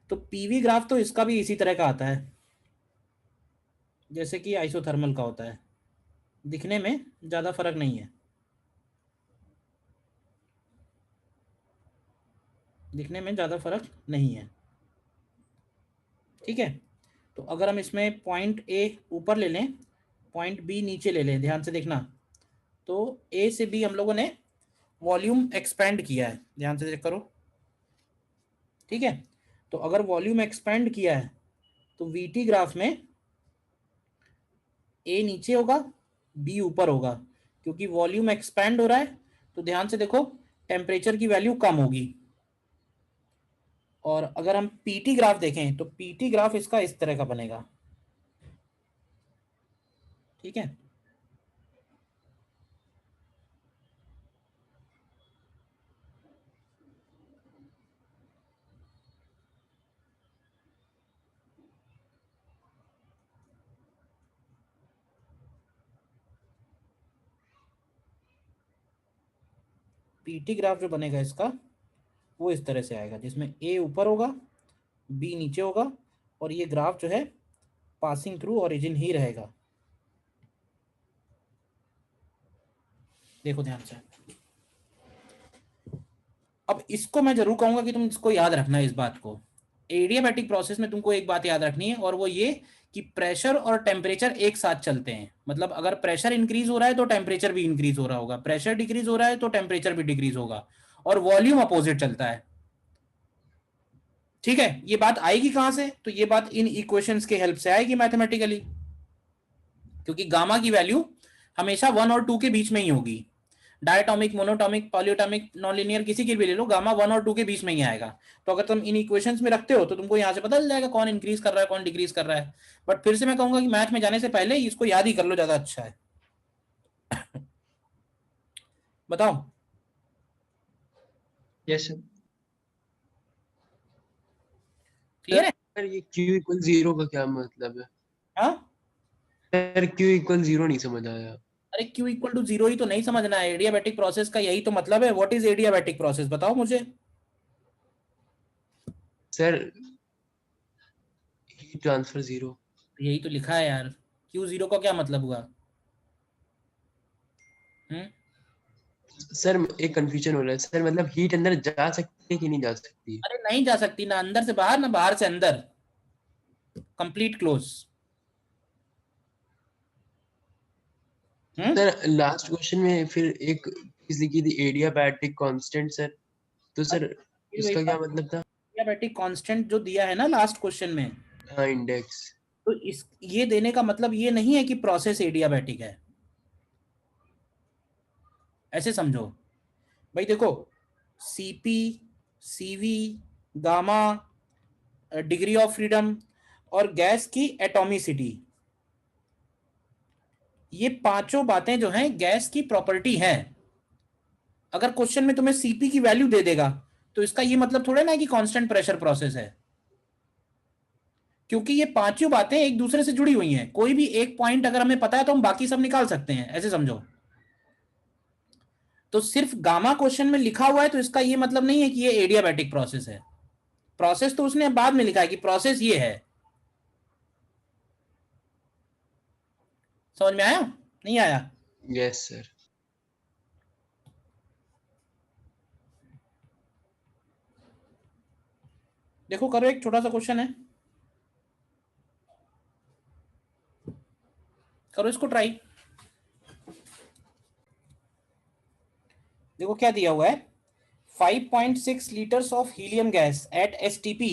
तो PV ग्राफ तो इसका भी इसी तरह का आता है जैसे कि आइसोथर्मल का होता है, दिखने में ज्यादा फर्क नहीं है, दिखने में ज्यादा फर्क नहीं है। ठीक है, तो अगर हम इसमें पॉइंट A ऊपर ले लें, पॉइंट B नीचे ले लें, ध्यान से देखना, तो A से B हम लोगों ने वॉल्यूम एक्सपेंड किया है, ध्यान से चेक करो। ठीक है, तो अगर वॉल्यूम एक्सपेंड किया है तो VT ग्राफ में A नीचे होगा, B ऊपर होगा, क्योंकि वॉल्यूम एक्सपेंड हो रहा है। तो ध्यान से देखो, टेम्परेचर की वैल्यू कम होगी। और अगर हम PT ग्राफ देखें तो PT ग्राफ इसका इस तरह का बनेगा। ठीक है, PT ग्राफ जो बनेगा इसका वो इस तरह से आएगा, जिसमें A ऊपर होगा, B नीचे होगा, और ये ग्राफ जो है पासिंग थ्रू ओरिजिन ही रहेगा। देखो ध्यान से, अब इसको मैं जरूर कहूंगा कि तुम इसको याद रखना है। इस बात को, एडियाबैटिक प्रोसेस में तुमको एक बात याद रखनी है, और वो ये कि प्रेशर और टेम्परेचर एक साथ चलते हैं। मतलब अगर प्रेशर इंक्रीज हो रहा है तो टेम्परेचर भी इंक्रीज हो रहा होगा, प्रेशर डिक्रीज हो रहा है तो टेम्परेचर भी डिक्रीज होगा, और वॉल्यूम अपोजिट चलता है। ठीक है, ये बात आएगी कहां से, तो ये बात इन इक्वेशंस के हेल्प से आएगी मैथमेटिकली, क्योंकि गामा की वैल्यू हमेशा 1 और 2 के बीच में ही होगी। डायटोमिक, मोनोटोमिक, पॉलीएटॉमिक, नॉनलीनियर, किसी की भी ले लो, गामा 1 और 2 के बीच में ही आएगा। तो अगर तुम इन इक्वेशंस में रखते हो तो तुमको यहाँ से पता चल जाएगा कौन इंक्रीज कर रहा है कौन डिक्रीज कर रहा है। बट फिर से मैं कहूंगा कि मैथ में जाने से पहले इसको याद ही कर लो, ज्यादा अच्छा है। बताओ। Yes sir. क्लियर है? सर ये Q इक्वल 0 का क्या मतलब है? हाँ, सर Q इक्वल 0 नहीं समझ आया। अरे Q इक्वल टू 0 ही तो नहीं समझना है, एडियाबैटिक प्रोसेस का यही तो मतलब है। व्हाट इज एडियाबैटिक प्रोसेस, बताओ मुझे। Sir heat transfer 0। यही तो लिखा है यार, Q0 का क्या मतलब हुआ? सर एक कंफ्यूजन हो रहा है सर, मतलब हीट अंदर जा सकती है कि नहीं जा सकती? अरे नहीं जा सकती, ना अंदर से बाहर ना बाहर से अंदर, complete close. Sir last question में फिर एक चीज लिखी थी एडियाबैटिक कांस्टेंट सर, तो सर इसका क्या मतलब था? एडियाबैटिक कांस्टेंट जो दिया है ना लास्ट क्वेश्चन में, हाँ इंडेक्स। तो इस ये देने का मतलब ये नहीं है कि प्रोसेस एडियाबैटिक है, ऐसे समझो। भाई देखो, CP, CV, gamma, degree of freedom और गैस की एटॉमिसिटी, ये पांचों बातें जो हैं गैस की प्रॉपर्टी हैं। अगर क्वेश्चन में तुम्हें सीपी की वैल्यू दे देगा तो इसका ये मतलब थोड़ा ना कि कांस्टेंट प्रेशर प्रोसेस है, क्योंकि ये पांचों बातें एक दूसरे से जुड़ी हुई हैं। कोई भी एक पॉइंट अगर हमें पता है तो हम बाकी सब निकाल सकते हैं, ऐसे समझो। तो सिर्फ गामा क्वेश्चन में लिखा हुआ है तो इसका ये मतलब नहीं है कि ये एडियाबैटिक प्रोसेस है। प्रोसेस तो उसने बाद में लिखा है कि प्रोसेस ये है। समझ में आया नहीं आया? Yes sir. देखो करो, एक छोटा सा क्वेश्चन है। करो इसको ट्राई। देखो क्या दिया हुआ है, 5.6 liters of helium gas at STP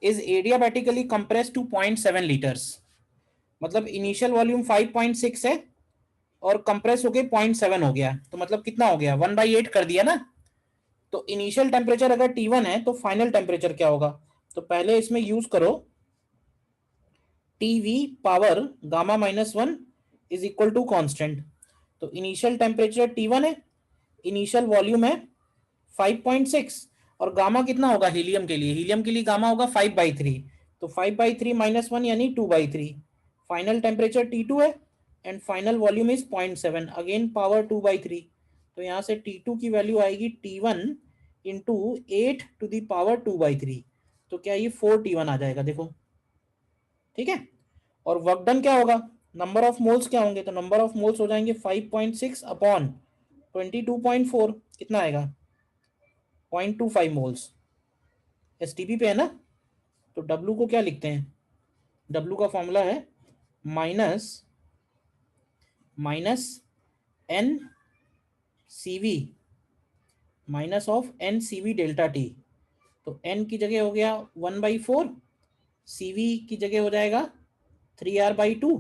is adiabatically compressed to 0.7 liters। मतलब इनिशियल वॉल्यूम 5.6 है और कंप्रेस होके 0.7 हो गया, तो मतलब कितना हो गया, 1/8 कर दिया ना। तो इनिशियल टेम्परेचर अगर T1 है तो फाइनल टेम्परेचर क्या होगा, तो पहले इसमें यूज करो TV power gamma -1 is equal to constant. तो इनिशियल टेम्परेचर T1 है, इनिशियल वॉल्यूम है 5.6 और गामा कितना होगा हीलियम के लिए, हीलियम के लिए गामा होगा 5/3, तो 5/3 -1 यानी 2/3। फाइनल टेम्परेचर T2 है and final volume is 0.7, again power 2/3। तो यहाँ से T2 की वैल्यू आएगी T1 into 8 to the power 2/3, तो क्या ये 4T1 आ जाएगा, देखो ठीक है। और वर्क डन क्या होगा, नंबर ऑफ मोल्स क्या होंगे, तो नंबर ऑफ मोल्स हो जाएंगे 5.6 अपॉन 22.4, कितना आएगा 0.25 मोल्स। एसटीपी पे है ना, तो W को क्या लिखते हैं, W का फॉर्मूला है minus n CV minus of n CV delta T। तो N की जगह हो गया 1/4, CV की जगह हो जाएगा 3R/2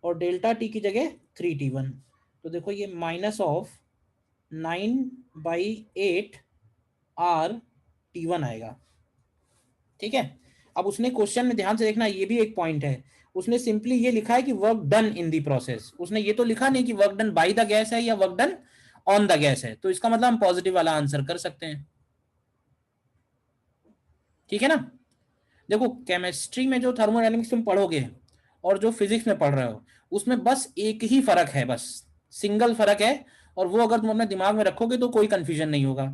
और डेल्टा T की जगह 3T1। तो देखो ये माइनस ऑफ 9/8 R/T1 आएगा, ठीक है। अब उसने क्वेश्चन में ध्यान से देखना, ये भी एक पॉइंट है, उसने सिंपली ये लिखा है कि work done in the process, उसने ये तो लिखा नहीं कि work done bye the gas है या work done on the gas है, तो इसका मतलब हम पॉजिटिव वाला आंसर कर सकते हैं, ठीक है ना। देखो केमिस्ट्री में जो थर्मोडायनेमिक्स तुम पढ़ोगे और जो फिजिक्स में पढ़ रहे हो उसमें बस एक ही फर्क है, बस सिंगल फर्क है, और वो अगर तुम अपने दिमाग में रखोगे तो कोई कंफ्यूजन नहीं होगा।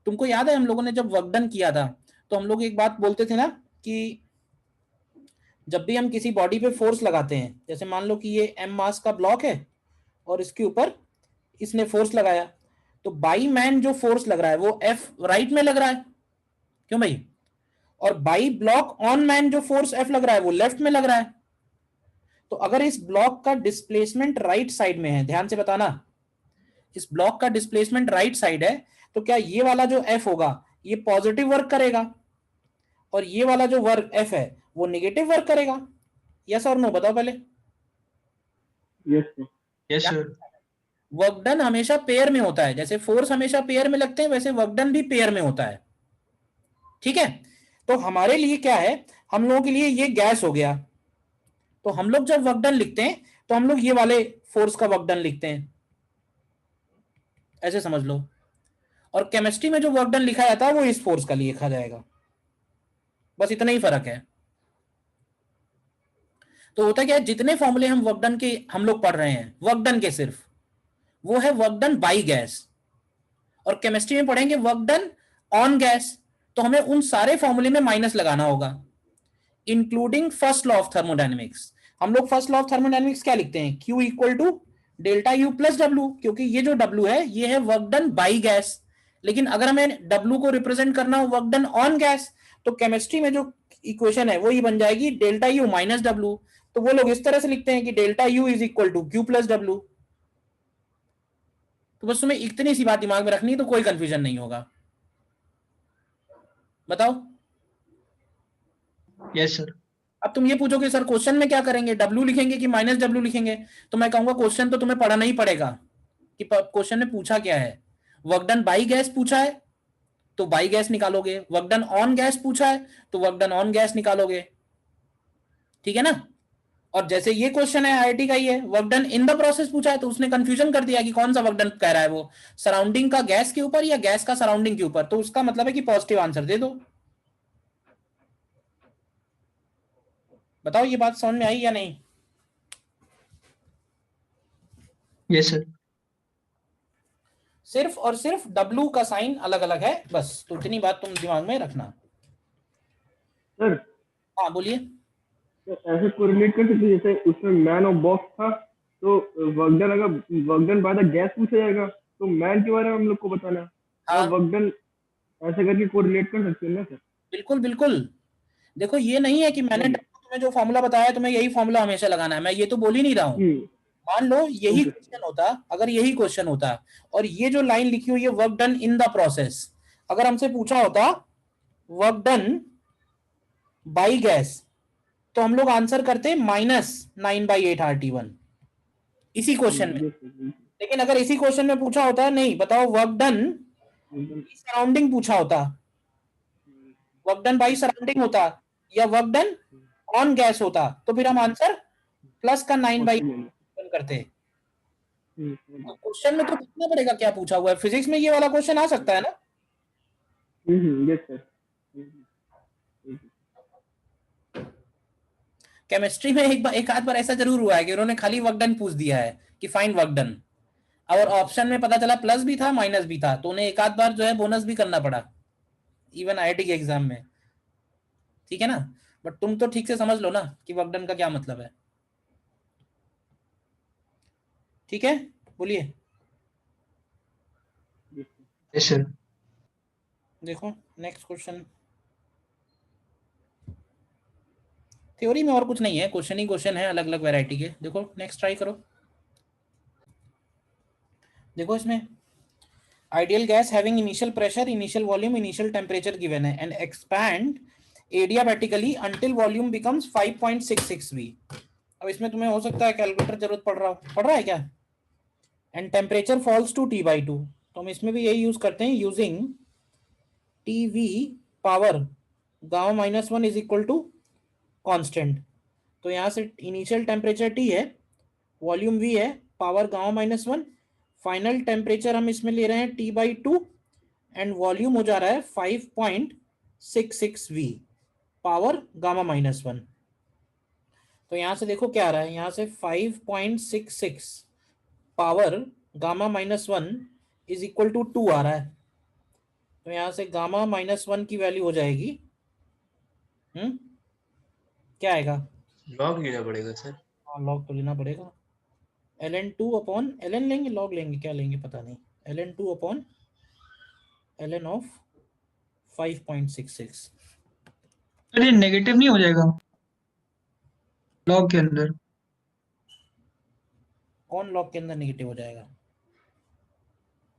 तुमको याद है हम लोगों ने जब वर्क डन किया था तो हम लोग एक बात बोलते थे ना कि जब भी हम किसी बॉडी पे फोर्स लगाते हैं, जैसे मान लो कि ये m मास का ब्लॉक है और इसके ऊपर इसने फोर्स लगाया, तो बाई मैन जो फोर्स लग रहा है वो F राइट में लग रहा है, क्यों भाई, और बाई ब्लॉक ऑन मैन जो फोर्स F लग रहा है वो लेफ्ट में लग रहा है। तो अगर इस ब्लॉक का डिस्प्लेसमेंट राइट साइड में है, ध्यान से बताना, इस ब्लॉक का डिस्प्लेसमेंट राइट साइड है, तो क्या ये वाला जो F होगा ये पॉजिटिव वर्क करेगा और ये वाला जो वर्क F है वो नेगेटिव वर्क करेगा, यस और नो, बताओ पहले। Yes sir. वर्क डन हमेशा पेयर में होता है, जैसे फोर्स हमेशा पेयर में लगते हैं वैसे वर्क डन भी पेयर में होता है, ठीक है। तो हमारे लिए क्या है, हम लोगों के लिए ये गैस हो गया, तो हम लोग जब वर्क डन लिखते हैं तो हम लोग ये वाले फोर्स का वर्क डन लिखते हैं, ऐसे समझ लो। और केमिस्ट्री में जो वर्क डन लिखा जाता है वो इस फोर्स का लिखा जाएगा, बस इतना ही फर्क है। तो होता क्या है, जितने फॉर्मूले हम वर्क डन के हम लोग पढ़ रहे हैं वर्क डन के, सिर्फ वो है वर्क डन बाई गैस, और केमिस्ट्री में पढ़ेंगे वर्क डन ऑन गैस, तो हमें उन सारे फॉर्मूले में माइनस लगाना होगा, including first law of thermodynamics. हम लोग फर्स्ट लॉ ऑफ थर्मोडायनेमिक्स क्या लिखते हैं, Q equal to delta U plus W, क्योंकि ये जो W है ये है वर्क डन बाई गैस, लेकिन अगर हमें W को रिप्रेजेंट करना हो वर्क डन ऑन गैस, तो केमिस्ट्री में जो इक्वेशन है वो ही बन जाएगी डेल्टा U माइनस W। तो वो लोग इस तरह से लिखते हैं कि delta U is equal to Q plus W। तो बस तुम्हें इतनी सी बात दिमाग में रखनी है, तो कोई कंफ्यूजन नहीं होगा, बताओ। Yes sir. अब तुम ये पूछोगे सर क्वेश्चन में क्या करेंगे, W लिखेंगे कि माइनस W लिखेंगे, तो मैं कहूंगा क्वेश्चन तो तुम्हें पढ़ना ही पड़ेगा कि क्वेश्चन में पूछा क्या है। वर्क डन बाई गैस पूछा है तो बाई गैस निकालोगे, वर्क डन ऑन गैस पूछा है तो वर्क डन ऑन गैस निकालोगे, ठीक है ना। और जैसे ये क्वेश्चन है IIT का ही है, work done in the process पूछा है, तो उसने कंफ्यूजन कर दिया कि कौन सा वर्क डन कह रहा है, वो सराउंडिंग का गैस के ऊपर या गैस का सराउंडिंग के ऊपर, तो उसका मतलब है कि पॉजिटिव आंसर दे दो। बताओ ये बात समझ में आई या नहीं। Yes sir. सिर्फ और सिर्फ W का साइन अलग अलग है, बस, तो इतनी बात तुम दिमाग में रखना। सर हाँ बोलिए। ऐसे कोरिलेट कर सकते जैसे उसमें मैन और बॉक्स था, तो वर्कडन अगर वर्कडन बाय द गैस पूछा जाएगा तो मैन के बारे में हम लोग को बताना है, हाँ। और वर्कडन ऐसे करके कोरिलेट कर सकते हैं ना सर। बिल्कुल बिल्कुल, देखो ये नहीं है कि मैंने तुम्हें जो फॉर्मूला बताया तुम्हें यही फॉर्मूला हमेशा लगाना है, मैं ये तो बोल ही नहीं रहा हूँ। मान लो यही क्वेश्चन होता, अगर यही क्वेश्चन होता और ये जो लाइन लिखी हुई है work done in the process, अगर हमसे पूछा होता वर्क डन बाई गैस, तो हम लोग आंसर करते -9/8 RT1 इसी क्वेश्चन में। लेकिन अगर इसी क्वेश्चन में पूछा होता नहीं बताओ वर्क डन सराउंडिंग पूछा होता, वर्क डन बाई सराउंडिंग होता या वर्क डन ऑन गैस होता, तो फिर हम आंसर प्लस का 9/8 करते। क्वेश्चन में तो देखना पड़ेगा क्या पूछा हुआ है। फिजिक्स में ये वाला क्वेश्चन आ सकता है ना? Yes sir. केमिस्ट्री में एक आध बार ऐसा जरूर हुआ है कि उन्होंने खाली वर्क डन पूछ दिया है कि फाइंड वर्क डन, और ऑप्शन में पता चला प्लस भी था माइनस भी था, तो उन्हें एक आध बार जो है बोनस भी करना पड़ा इवन आईआईटी के एग्जाम में, ठीक है ना। बट तुम तो ठीक से समझ लो ना कि वर्क डन का क्या मतलब है, ठीक है? बोलिए। Yes sir. देखो नेक्स्ट क्वेश्चन, थ्योरी में और कुछ नहीं है, क्वेश्चन ही क्वेश्चन है अलग अलग वैरायटी के। देखो नेक्स्ट ट्राई करो। देखो इसमें ideal gas having initial pressure, initial volume, initial temperature given है and expand adiabatically until volume becomes 5.66 V। अब इसमें तुम्हें हो सकता है कैलकुलेटर जरूरत पड़ रहा है क्या? And temperature false to T/2, तो हम इसमें भी यही यूज करते हैं, using TV power gamma -1 is equal to constant. तो यहाँ से इनिशियल टेम्परेचर T है, वॉल्यूम V है, पावर गामा -1, फाइनल टेम्परेचर हम इसमें ले रहे हैं T/2 एंड वॉल्यूम हो जा रहा है 5.66 V पावर गामा -1। तो यहाँ से देखो क्या आ रहा है, यहाँ से 5.66 power gamma -1 is equal to 2 आ रहा है। तो यहाँ से गामा -1 की वैल्यू हो जाएगी क्या आएगा? लॉग लेना पड़ेगा सर। हाँ लॉग तो लेना पड़ेगा, ln2 अपॉन ln लेंगे, लॉग लेंगे, क्या लेंगे पता नहीं, ln2 upon ln of 5.66। Sir ये नेगेटिव नहीं हो जाएगा लॉग के अंदर? कौन लॉग के अंदर नेगेटिव हो जाएगा?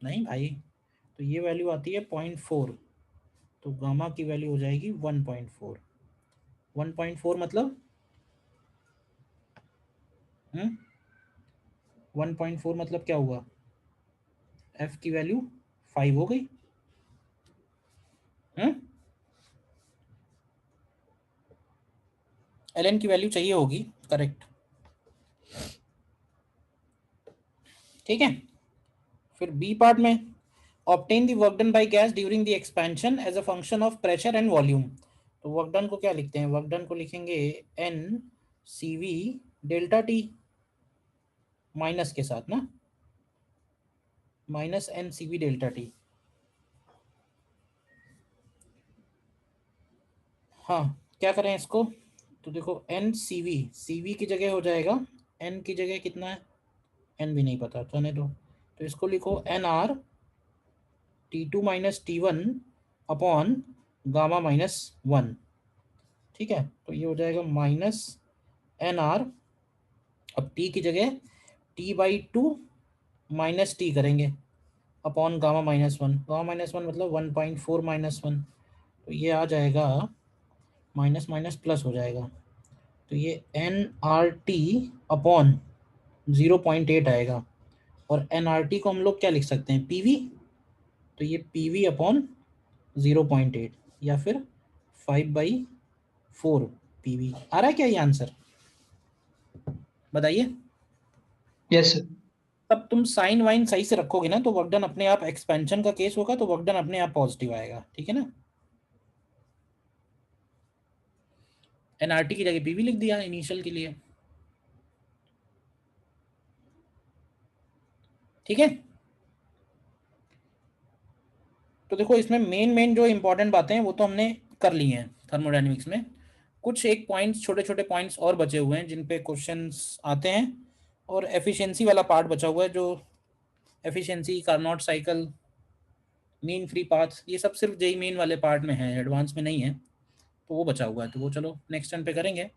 नहीं भाई, तो ये वैल्यू आती है 0.4, तो गामा की वैल्यू हो जाएगी 1.4। 1.4 मतलब 1.4 मतलब क्या हुआ? F की वैल्यू 5 हो गई। ln की वैल्यू चाहिए होगी, करेक्ट, ठीक है। फिर बी पार्ट में obtain the work done by gas during the expansion as a function of pressure and volume. तो वर्क डन को क्या लिखते हैं? वर्क डन को लिखेंगे NCV डेल्टा T माइनस के साथ ना, माइनस NCV डेल्टा T। हाँ क्या करें इसको? तो देखो NCV, CV की जगह हो जाएगा, N की जगह कितना है? N भी नहीं पता, जाने दो। तो इसको लिखो NR T2 minus T1 upon gamma -1, ठीक है। तो ये हो जाएगा -NR, अब T की जगह T/2 माइनस T करेंगे अपॉन गामा -1, गामा -1 मतलब 1.4 -1, तो ये आ जाएगा माइनस माइनस प्लस हो जाएगा, तो ये NRT अपॉन 0.8 आएगा। और NRT को हम लोग क्या लिख सकते हैं? PV, तो ये PV अपॉन 0.8 या फिर 5/4 PV आ रहा है क्या ये आंसर? बताइए। Yes sir. तब तुम साइन वाइन सही से रखोगे ना, तो वर्क डन अपने आप, एक्सपेंशन का केस होगा तो वर्क डन अपने आप पॉजिटिव आएगा, ठीक है ना। NRT की जगह PV लिख दिया इनिशियल के लिए, ठीक है। तो देखो इसमें मेन जो इंपॉर्टेंट बातें हैं वो तो हमने कर ली हैं थर्मोडायनेमिक्स में। कुछ एक पॉइंट्स, छोटे छोटे पॉइंट्स और बचे हुए हैं जिन पे क्वेश्चंस आते हैं, और एफिशिएंसी वाला पार्ट बचा हुआ है, जो efficiency, Carnot cycle, mean free path, ये सब सिर्फ जेई मेन वाले पार्ट में है, एडवांस में नहीं है, तो वो बचा हुआ है। तो वो चलो नेक्स्ट टर्न पे करेंगे।